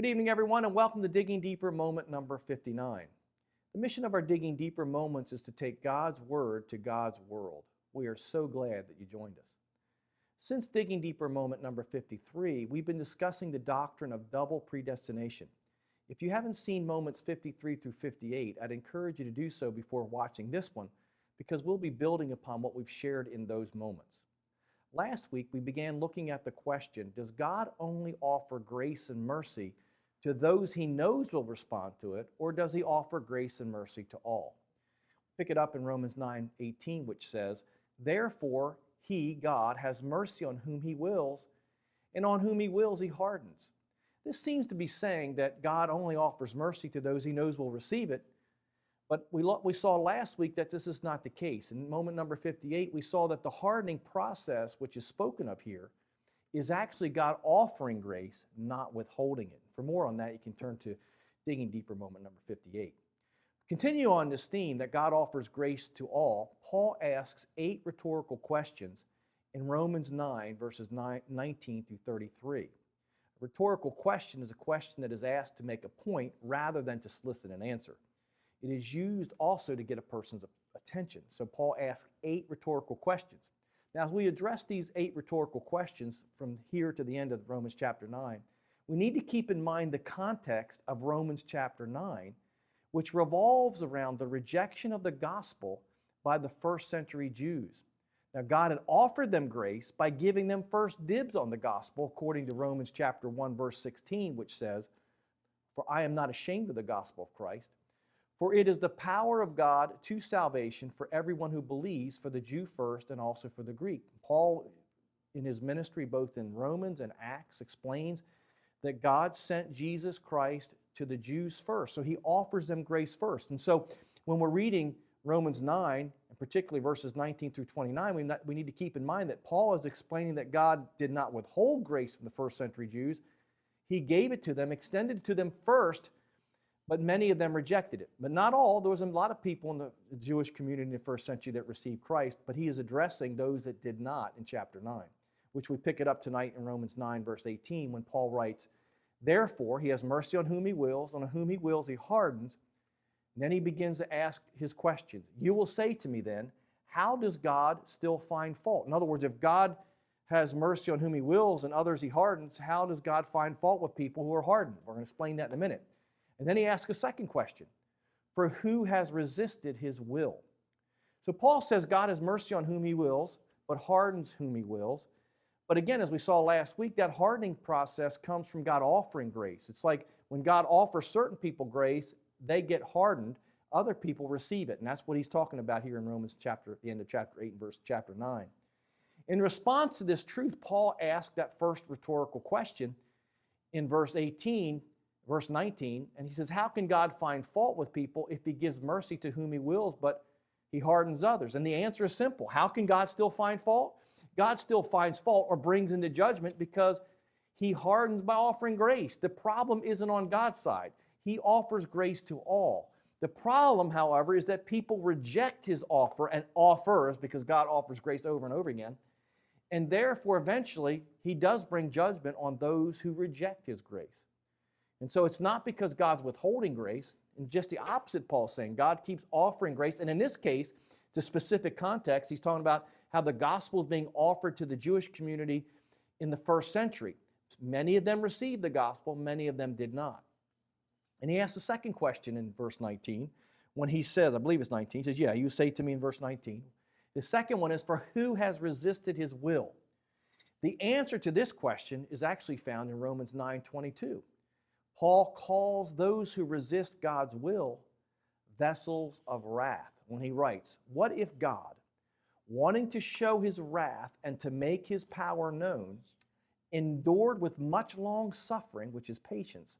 Good evening, everyone, and welcome to Digging Deeper moment number 59. The mission of our Digging Deeper moments is to take God's Word to God's world. We are so glad that you joined us. Since Digging Deeper moment number 53, we've been discussing the doctrine of double predestination. If you haven't seen moments 53 through 58, I'd encourage you to do so before watching this one, because we'll be building upon what we've shared in those moments. Last week, we began looking at the question, does God only offer grace and mercy to those he knows will respond to it, or does he offer grace and mercy to all? Pick it up in Romans 9:18, which says, therefore he, God, has mercy on whom he wills, and on whom he wills he hardens. This seems to be saying that God only offers mercy to those he knows will receive it, but we saw last week that this is not the case. In moment number 58, we saw that the hardening process, which is spoken of here, is actually God offering grace, not withholding it. For more on that, you can turn to Digging Deeper moment number 58. Continue on this theme that God offers grace to all. Paul asks 8 rhetorical questions in Romans 9, verses 19 through 33. A rhetorical question is a question that is asked to make a point rather than to solicit an answer. It is used also to get a person's attention. So Paul asks 8 rhetorical questions. Now, as we address these 8 rhetorical questions from here to the end of Romans chapter 9, we need to keep in mind the context of Romans chapter 9, which revolves around the rejection of the gospel by the first century Jews. Now, God had offered them grace by giving them first dibs on the gospel, according to Romans chapter 1, verse 16, which says, for I am not ashamed of the gospel of Christ, for it is the power of God to salvation for everyone who believes, for the Jew first and also for the Greek. Paul, in his ministry, both in Romans and Acts, explains that God sent Jesus Christ to the Jews first. So he offers them grace first. And so when we're reading Romans 9, and particularly verses 19 through 29, we need to keep in mind that Paul is explaining that God did not withhold grace from the first century Jews. He gave it to them, extended it to them first, but many of them rejected it. But not all. There was a lot of people in the Jewish community in the first century that received Christ, but he is addressing those that did not in chapter 9, which we pick it up tonight in Romans 9, verse 18, when Paul writes, therefore he has mercy on whom he wills, on whom he wills he hardens. And then he begins to ask his question. You will say to me then, how does God still find fault? In other words, if God has mercy on whom he wills and others he hardens, how does God find fault with people who are hardened? We're going to explain that in a minute. And then he asks a second question, for who has resisted his will? So Paul says God has mercy on whom he wills, but hardens whom he wills. But again, as we saw last week, that hardening process comes from God offering grace. It's like when God offers certain people grace, they get hardened, other people receive it. And that's what he's talking about here in Romans chapter, the end of chapter 8 and verse chapter 9. In response to this truth, Paul asked that first rhetorical question in verse 19, and he says, how can God find fault with people if he gives mercy to whom he wills, but he hardens others? And the answer is simple. How can God still find fault? God still finds fault or brings into judgment because he hardens by offering grace. The problem isn't on God's side. He offers grace to all. The problem, however, is that people reject his offer and offers, because God offers grace over and over again, and therefore eventually he does bring judgment on those who reject his grace. And so it's not because God's withholding grace, and just the opposite Paul's saying. God keeps offering grace, and in this case, to specific context, he's talking about how the gospel is being offered to the Jewish community in the first century. Many of them received the gospel, many of them did not. And he asks the second question in verse 19, when he says, I believe it's 19, he says, yeah, you say to me in verse 19. The second one is, for who has resisted his will? The answer to this question is actually found in Romans 9:22. Paul calls those who resist God's will vessels of wrath when he writes, what if God, wanting to show his wrath and to make his power known, endured with much long suffering, which is patience,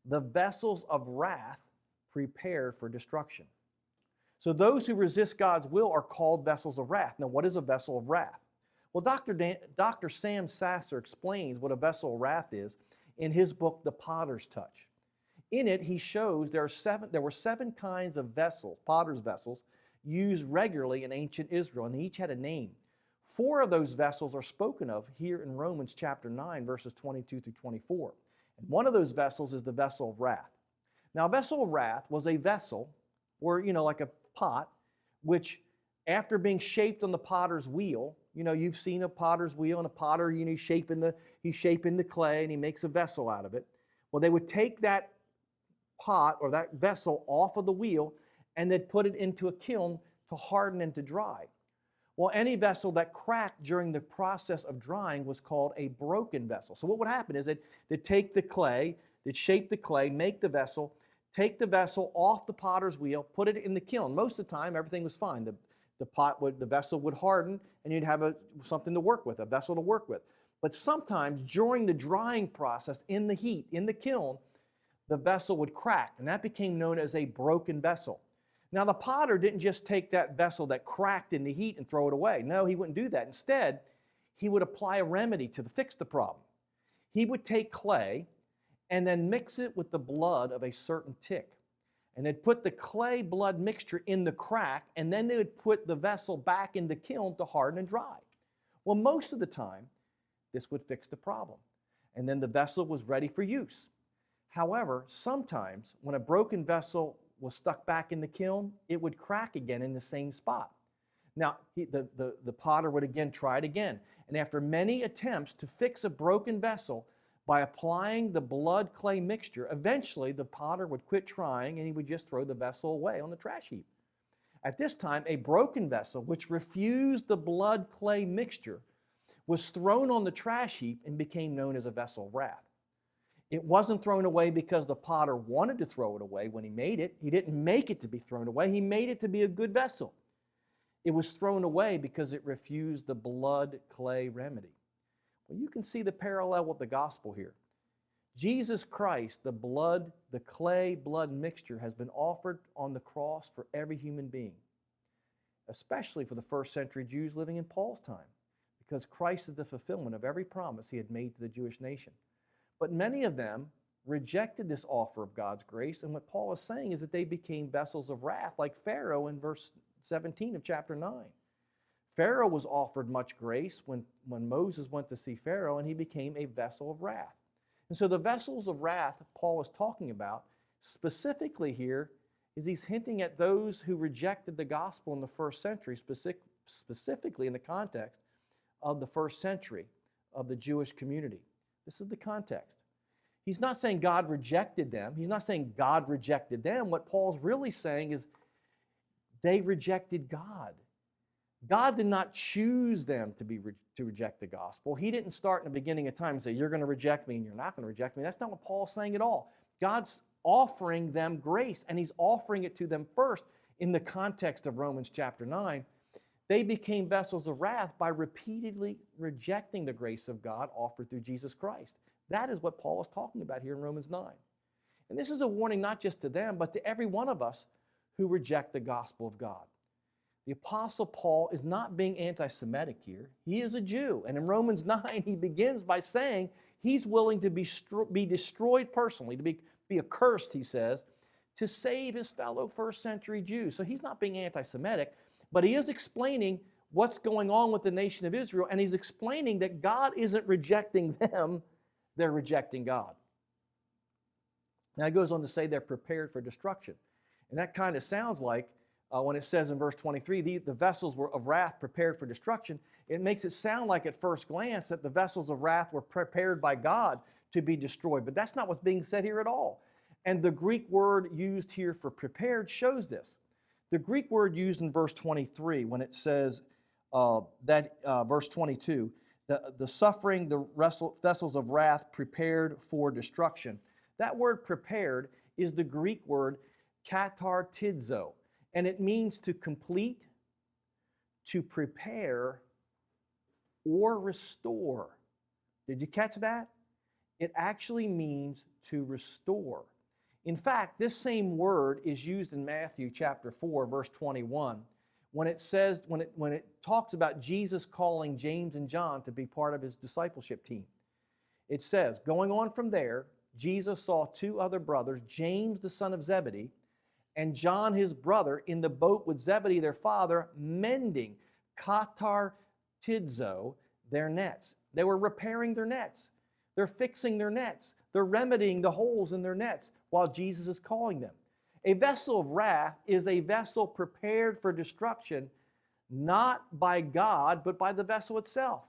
the vessels of wrath prepared for destruction. So those who resist God's will are called vessels of wrath. Now, what is a vessel of wrath? Well, Dr. Sam Sasser explains what a vessel of wrath is in his book, The Potter's Touch. In it, he shows there were 7 kinds of vessels, potter's vessels, used regularly in ancient Israel, and they each had a name. 4 of those vessels are spoken of here in Romans chapter 9, verses 22 through 24. And one of those vessels is the vessel of wrath. Now, a vessel of wrath was a vessel, or, like a pot, which after being shaped on the potter's wheel, you've seen a potter's wheel, and a potter, he's shaping the clay, and he makes a vessel out of it. Well, they would take that pot or that vessel off of the wheel, and they'd put it into a kiln to harden and to dry. Well, any vessel that cracked during the process of drying was called a broken vessel. So what would happen is they'd take the clay, they'd shape the clay, make the vessel, take the vessel off the potter's wheel, put it in the kiln. Most of the time, everything was fine. The vessel would harden, and you'd have something to work with, a vessel to work with. But sometimes during the drying process in the heat, in the kiln, the vessel would crack, and that became known as a broken vessel. Now, the potter didn't just take that vessel that cracked in the heat and throw it away. No, he wouldn't do that. Instead, he would apply a remedy to fix the problem. He would take clay and then mix it with the blood of a certain tick. And they'd put the clay blood mixture in the crack, and then they would put the vessel back in the kiln to harden and dry. Well, most of the time, this would fix the problem. And then the vessel was ready for use. However, sometimes when a broken vessel was stuck back in the kiln, it would crack again in the same spot. Now, the potter would again try it again. And after many attempts to fix a broken vessel by applying the blood clay mixture, eventually the potter would quit trying, and he would just throw the vessel away on the trash heap. At this time, a broken vessel, which refused the blood clay mixture, was thrown on the trash heap and became known as a vessel of wrath. It wasn't thrown away because the potter wanted to throw it away when he made it. He didn't make it to be thrown away. He made it to be a good vessel. It was thrown away because it refused the blood clay remedy. Well, you can see the parallel with the gospel here. Jesus Christ, the clay blood mixture, has been offered on the cross for every human being, especially for the first century Jews living in Paul's time, because Christ is the fulfillment of every promise he had made to the Jewish nation. But many of them rejected this offer of God's grace, and what Paul is saying is that they became vessels of wrath, like Pharaoh in verse 17 of chapter 9. Pharaoh was offered much grace when Moses went to see Pharaoh, and he became a vessel of wrath. And so the vessels of wrath Paul is talking about specifically here is he's hinting at those who rejected the gospel in the first century, specifically in the context of the first century of the Jewish community. This is the context. He's not saying God rejected them. He's not saying God rejected them. What Paul's really saying is they rejected God. God did not choose them to reject the gospel. He didn't start in the beginning of time and say, you're going to reject me and you're not going to reject me. That's not what Paul's saying at all. God's offering them grace, and he's offering it to them first in the context of Romans chapter 9. They became vessels of wrath by repeatedly rejecting the grace of God offered through Jesus Christ. That is what Paul is talking about here in Romans 9. And this is a warning not just to them, but to every one of us who reject the gospel of God. The Apostle Paul is not being anti-Semitic here. He is a Jew. And in Romans 9, he begins by saying he's willing to be destroyed personally, to be accursed, he says, to save his fellow first century Jews. So he's not being anti-Semitic, but he is explaining what's going on with the nation of Israel, and he's explaining that God isn't rejecting them, they're rejecting God. Now he goes on to say they're prepared for destruction. And that kind of sounds like when it says in verse 23, the vessels were of wrath prepared for destruction, it makes it sound like at first glance that the vessels of wrath were prepared by God to be destroyed. But that's not what's being said here at all. And the Greek word used here for prepared shows this. The Greek word used in verse 23 when it says verse 22, the suffering, the vessels of wrath prepared for destruction. That word prepared is the Greek word katartizo, and it means to complete, to prepare, or restore. Did you catch that? It actually means to restore. In fact, this same word is used in Matthew chapter 4, verse 21, when it talks about Jesus calling James and John to be part of his discipleship team. It says, going on from there, Jesus saw two other brothers, James the son of Zebedee, and John his brother, in the boat with Zebedee their father, mending, katartizo, their nets. They were repairing their nets. They're fixing their nets. They're remedying the holes in their nets while Jesus is calling them. A vessel of wrath is a vessel prepared for destruction, not by God, but by the vessel itself.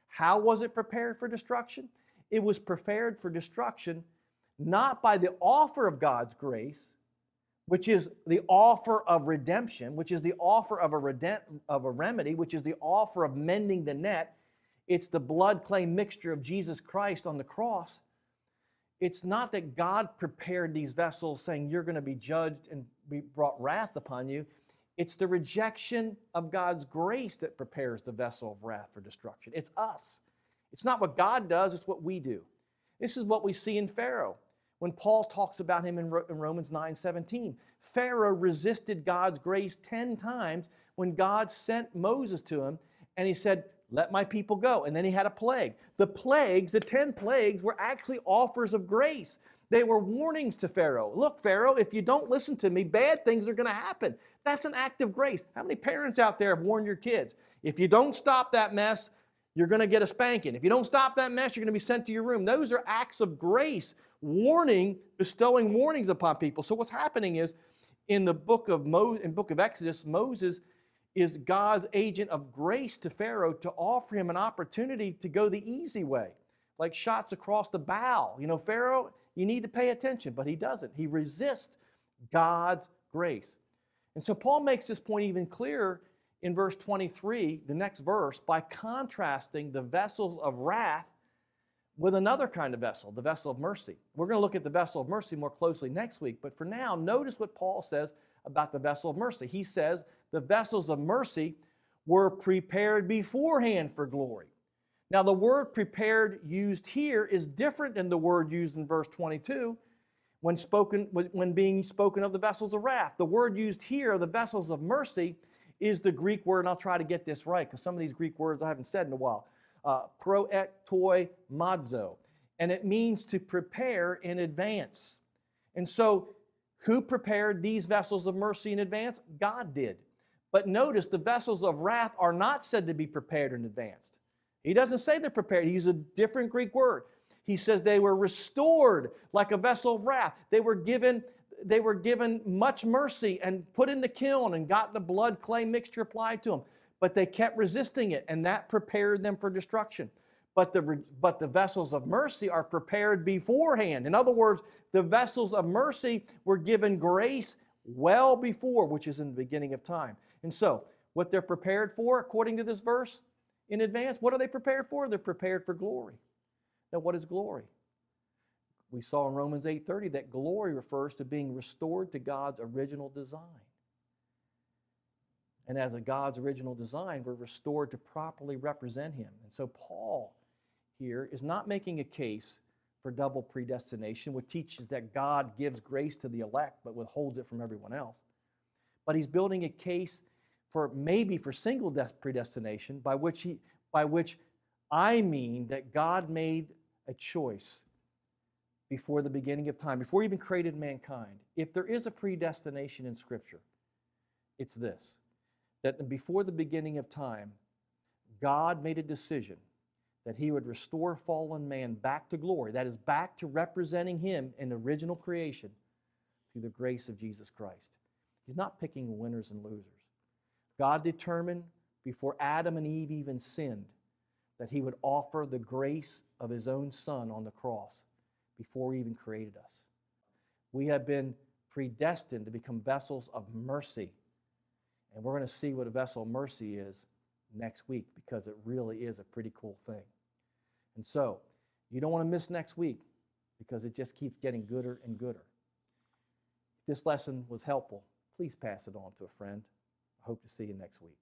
How was it prepared for destruction? It was prepared for destruction not by the offer of God's grace, which is the offer of redemption, which is the offer of a remedy, which is the offer of mending the net. It's the blood-clay mixture of Jesus Christ on the cross. It's not that God prepared these vessels saying you're going to be judged and be brought wrath upon you. It's the rejection of God's grace that prepares the vessel of wrath for destruction. It's us. It's not what God does, it's what we do. This is what we see in Pharaoh. When Paul talks about him in Romans 9:17, Pharaoh resisted God's grace 10 times when God sent Moses to him, and he said, let my people go. And then he had a plague. The plagues, the 10 plagues, were actually offers of grace. They were warnings to Pharaoh. Look, Pharaoh, if you don't listen to me, bad things are going to happen. That's an act of grace. How many parents out there have warned your kids? If you don't stop that mess, you're going to get a spanking. If you don't stop that mess, you're going to be sent to your room. Those are acts of grace, bestowing warnings upon people. So what's happening is, in the book of Exodus, Moses is God's agent of grace to Pharaoh to offer him an opportunity to go the easy way, like shots across the bow. You know, Pharaoh, you need to pay attention, but he doesn't. He resists God's grace. And so Paul makes this point even clearer in verse 23, the next verse, by contrasting the vessels of wrath with another kind of vessel, the vessel of mercy. We're going to look at the vessel of mercy more closely next week, but for now, notice what Paul says about the vessel of mercy. He says the vessels of mercy were prepared beforehand for glory. Now, the word prepared used here is different than the word used in verse 22 when being spoken of the vessels of wrath. The word used here, the vessels of mercy, is the Greek word, and I'll try to get this right because some of these Greek words I haven't said in a while. Proetoi madzo, and it means to prepare in advance. And so, who prepared these vessels of mercy in advance? God did. But notice the vessels of wrath are not said to be prepared in advance. He doesn't say they're prepared. He uses a different Greek word. He says they were restored like a vessel of wrath. They were given much mercy and put in the kiln and got the blood clay mixture applied to them. But they kept resisting it, and that prepared them for destruction. But the vessels of mercy are prepared beforehand. In other words, the vessels of mercy were given grace well before, which is in the beginning of time. And so, what they're prepared for, according to this verse, in advance, what are they prepared for? They're prepared for glory. Now, what is glory? We saw in Romans 8:30 that glory refers to being restored to God's original design. And as a God's original design, we're restored to properly represent Him. And so Paul here is not making a case for double predestination, which teaches that God gives grace to the elect but withholds it from everyone else. But he's building a case for maybe for single predestination, by which I mean that God made a choice before the beginning of time, before He even created mankind. If there is a predestination in Scripture, it's this: that before the beginning of time, God made a decision that He would restore fallen man back to glory, that is, back to representing Him in original creation through the grace of Jesus Christ. He's not picking winners and losers. God determined before Adam and Eve even sinned that He would offer the grace of His own Son on the cross before He even created us. We have been predestined to become vessels of mercy. And we're going to see what a vessel of mercy is next week, because it really is a pretty cool thing. And so, you don't want to miss next week, because it just keeps getting gooder and gooder. If this lesson was helpful, please pass it on to a friend. I hope to see you next week.